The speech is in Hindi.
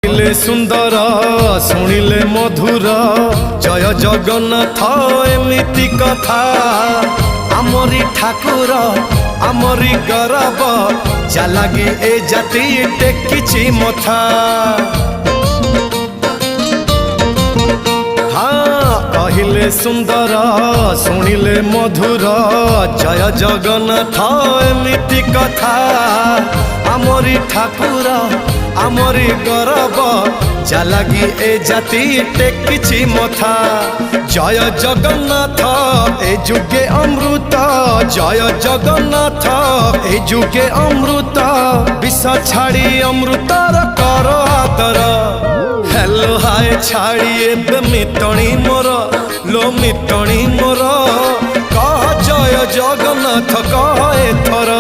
कहिले सुंदर शुणिले मधुर जय जगन्नाथ एमिति कथा आमरी ठाकुर आमरी गौरव जालागी ए जाति टेकिछि मथा। हाँ कहिले सुंदर शुणिले मधुर जय जगन्नाथ एमिति कथा आमरी ठाकुर आमरी गौरव जालागी ए जाति टेकिछि मथा। जय जगन्नाथ ए जुगे अमृत जय जगन्नाथ ए जुगे अमृत विष छाड़ी अमृतर कर आदर। हेलो हाय छाड़ी एबे मितणी मोर लो मितणी मोर कह जय जगन्नाथ कह एथर।